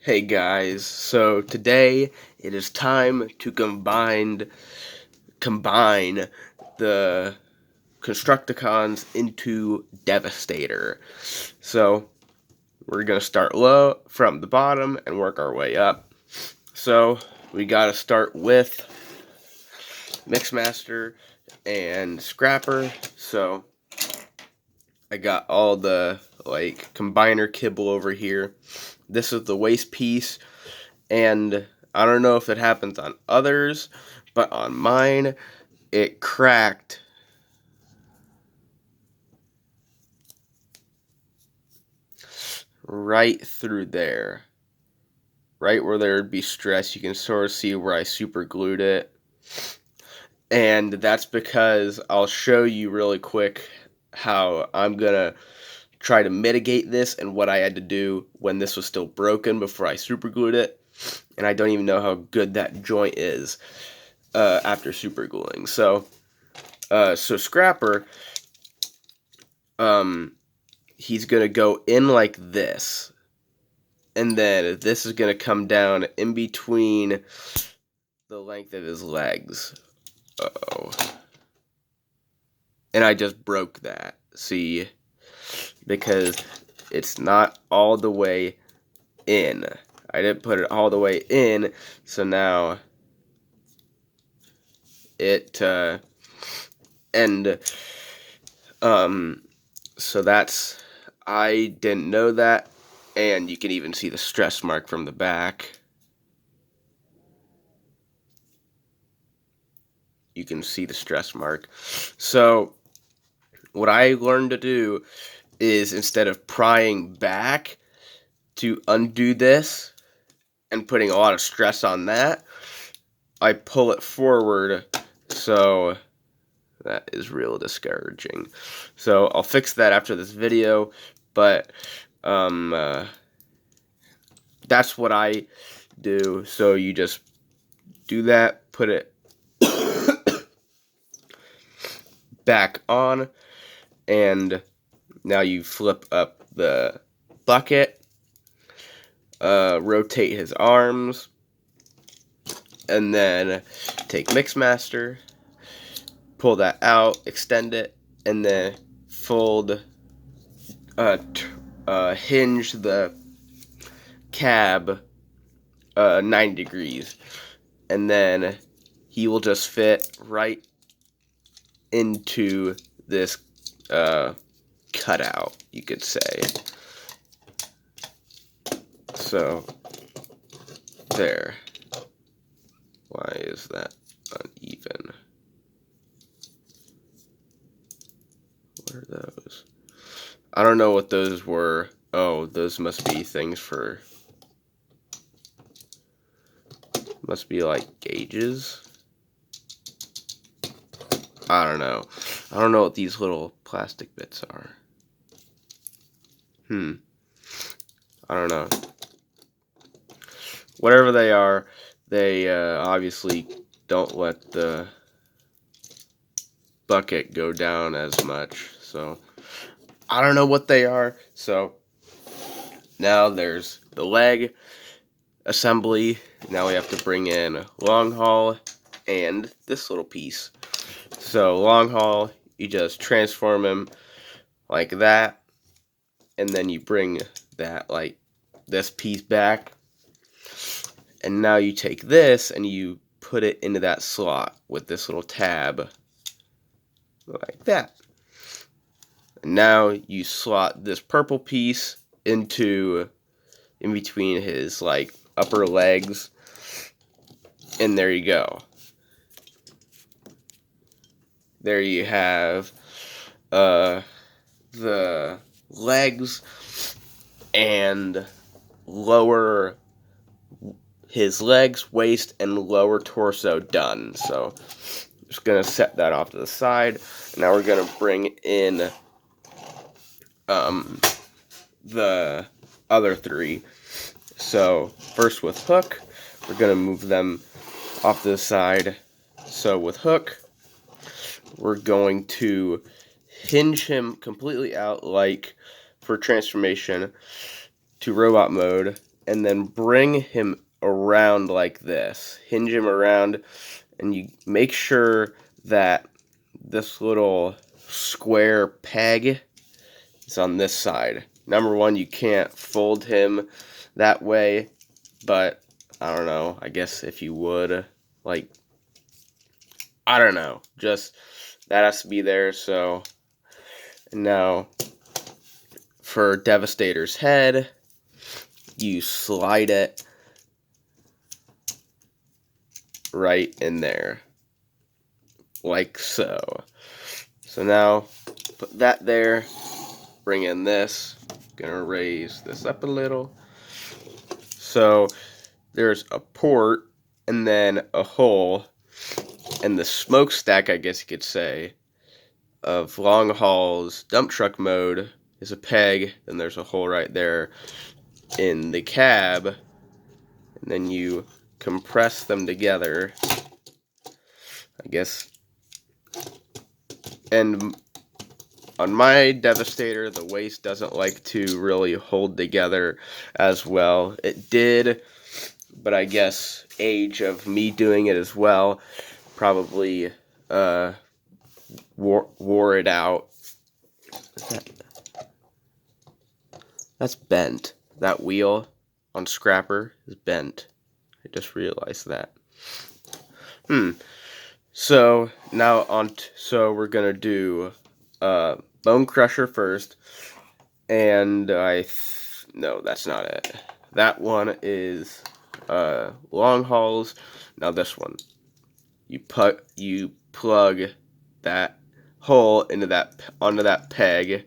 Hey guys, so today it is time to combine the Constructicons into Devastator. So we're gonna start low from the bottom and work our way up. So we gotta start with Mixmaster and Scrapper. So I got all the combiner kibble over here. This is the waste piece, and I don't know if it happens on others, but on mine it cracked right through there, right where there would be stress. You can sort of see where I super glued it, and that's because I'll show you really quick how I'm gonna try to mitigate this and what I had to do when this was still broken before I super glued it. And I don't even know how good that joint is after super gluing. So Scrapper, he's gonna go in like this, and then this is gonna come down in between the length of his legs. Uh-oh. And I just broke that, see? Because it's not all the way in. I didn't put it all the way in, so now it, so that's, I didn't know that, and you can even see the stress mark from the back. You can see the stress mark. So what I learned to do is, instead of prying back to undo this and putting a lot of stress on that, I pull it forward. So that is real discouraging. So I'll fix that after this video, but that's what I do. So you just do that, put it back on, and now you flip up the bucket, rotate his arms, and then take Mixmaster, pull that out, extend it, and then fold, hinge the cab 90 degrees, and then he will just fit right into this cutout, you could say. So there. Why is that uneven? What are those? I don't know what those were. Oh, those must be things for, must be like gauges. I don't know. I don't know what these little plastic bits are. I don't know. Whatever they are, they obviously don't let the bucket go down as much. So I don't know what they are. So now there's the leg assembly. Now we have to bring in long haul and this little piece. So long haul, you just transform him like that, and then you bring that, like, this piece back, and now you take this and you put it into that slot with this little tab like that. And now you slot this purple piece in between his upper legs, and there you go. There you have the legs and his legs, waist, and lower torso done. So just gonna set that off to the side. Now we're gonna bring in the other three. So first with Hook, we're gonna move them off to the side. So with Hook, we're going to hinge him completely out, like for transformation, to robot mode, and then bring him around like this. Hinge him around, and you make sure that this little square peg is on this side. Number one, you can't fold him that way, but I don't know. I guess if you would, like, I don't know. Just that has to be there. So now for Devastator's head, you slide it right in there, like so. So now put that there, bring in this, gonna raise this up a little. So there's a port and then a hole, and the smokestack, I guess you could say, of Long Haul's dump truck mode is a peg, and there's a hole right there in the cab, and then you compress them together, I guess. And on my Devastator, the waist doesn't like to really hold together as well. It did, but I guess age of me doing it as well probably wore it out. That's bent. That wheel on Scrapper is bent. I just realized that. So now so we're gonna do Bone Crusher first, and no, that's not it. That one is Long Hauls. Now this one, you plug that hole onto that peg,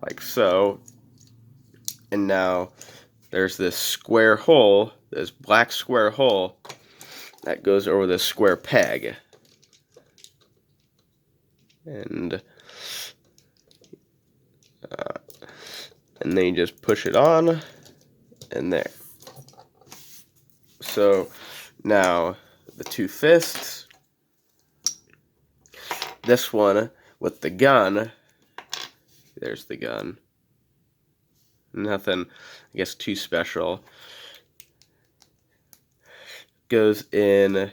like so, and now there's this square hole, this black square hole that goes over this square peg, and then you just push it on, and there. So now the two fists, this one with the gun, there's the gun, nothing, I guess, too special, goes in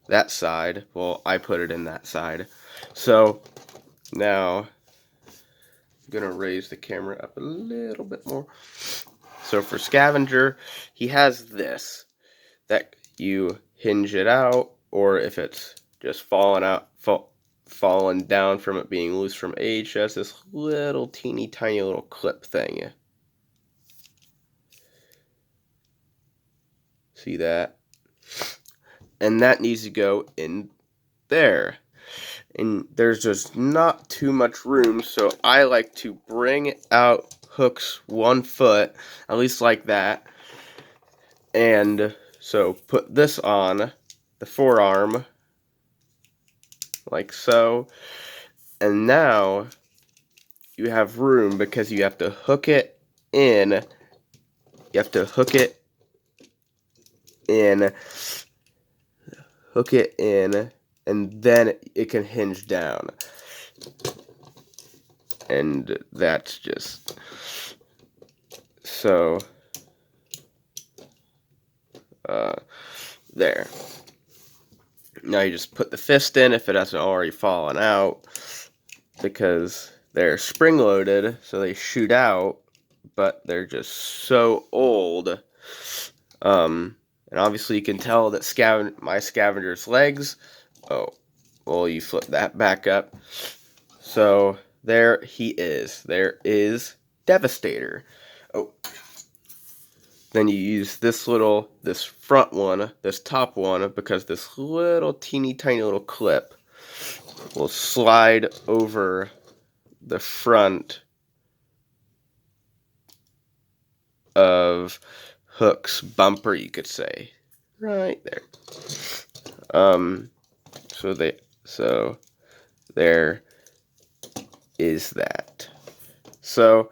that side. Well, I put it in that side. So now I'm gonna raise the camera up a little bit more. So for Scavenger, he has this that you hinge it out, or if it's just fallen down from it being loose from age, it has this little teeny tiny little clip thing. See that? And that needs to go in there. And there's just not too much room, so I like to bring out Hook's 1 foot, at least like that. And so put this on the forearm, like so. And now you have room because you have to hook it in. You have to hook it in, and then it can hinge down. And that's just so there. Now you just put the fist in if it hasn't already fallen out, because they're spring loaded, so they shoot out, but they're just so old. And obviously you can tell that my Scavenger's legs, oh, well, you flip that back up. So there he is. There is Devastator. Oh. Then you use this front one, this top one, because this little teeny tiny little clip will slide over the front of Hook's bumper, you could say, right there. So there is that. So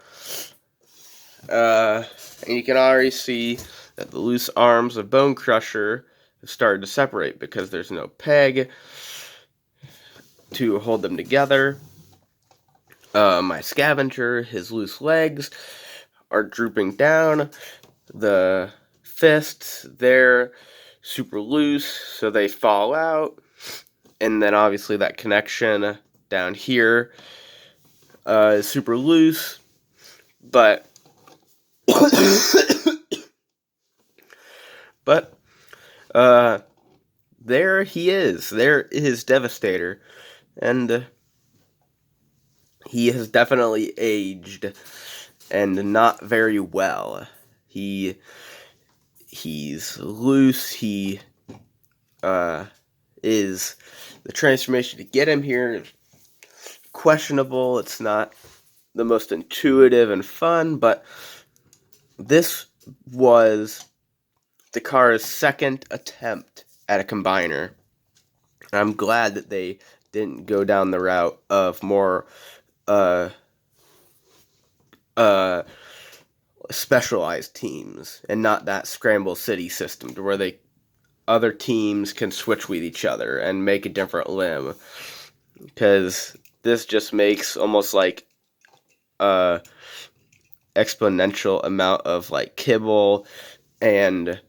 and you can already see that the loose arms of Bone Crusher have started to separate because there's no peg to hold them together. My Scavenger, his loose legs are drooping down. The fists, they're super loose, so they fall out. And then obviously that connection down here is super loose. But but there he is. There is Devastator, and he has definitely aged, and not very well. He's loose. He is the transformation to get him here is questionable. It's not the most intuitive and fun, but this was the car's second attempt at a combiner. I'm glad that they didn't go down the route of more specialized teams and not that Scramble City system to where other teams can switch with each other and make a different limb, because this just makes almost like a exponential amount of like kibble and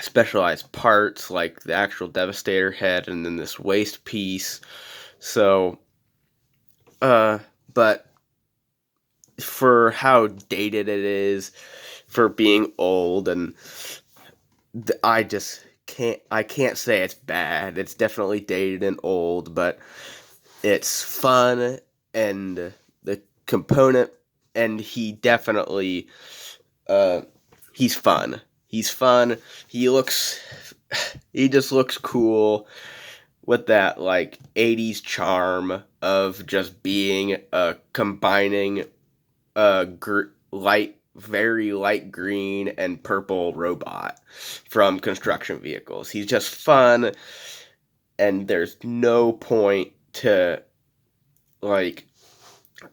specialized parts like the actual Devastator head and then this waist piece. So but for how dated it is, for being old, and I can't say it's bad. It's definitely dated and old, but it's fun, and the component, and he definitely he's fun. He's fun. He just looks cool with that like 80s charm of just being a combining very light green and purple robot from construction vehicles. He's just fun, and there's no point to like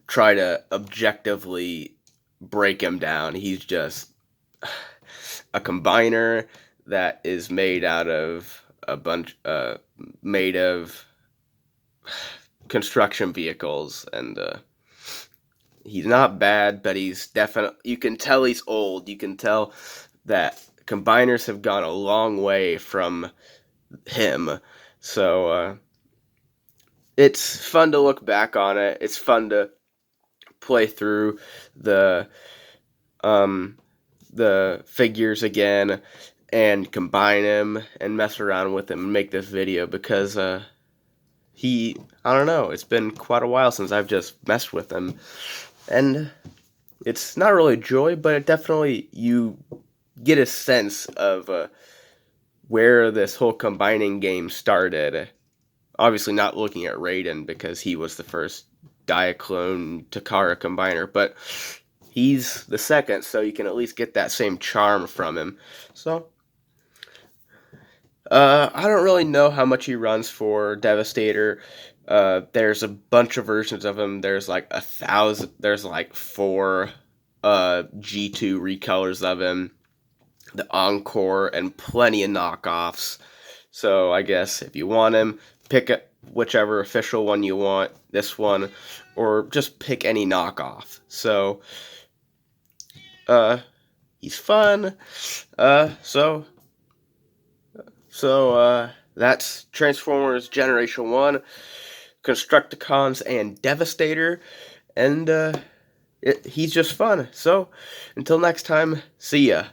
try to objectively break him down. He's just a combiner that is made out of made of construction vehicles, and he's not bad, but he's definitely, you can tell he's old. You can tell that combiners have gone a long way from him. So it's fun to look back on it. It's fun to play through the figures again and combine him and mess around with him and make this video, because I don't know, it's been quite a while since I've just messed with him. And it's not really joy, but it definitely, you get a sense of where this whole combining game started. Obviously not looking at Raiden, because he was the first Diaclone Takara combiner, but he's the second, so you can at least get that same charm from him. So I don't really know how much he runs for Devastator. There's a bunch of versions of him. There's like 1,000. There's like 4 G2 recolors of him, the Encore, and plenty of knockoffs. So I guess if you want him, pick whichever official one you want, this one, or just pick any knockoff. So he's fun. So that's Transformers Generation 1, Constructicons, and Devastator, and he's just fun. So until next time, see ya.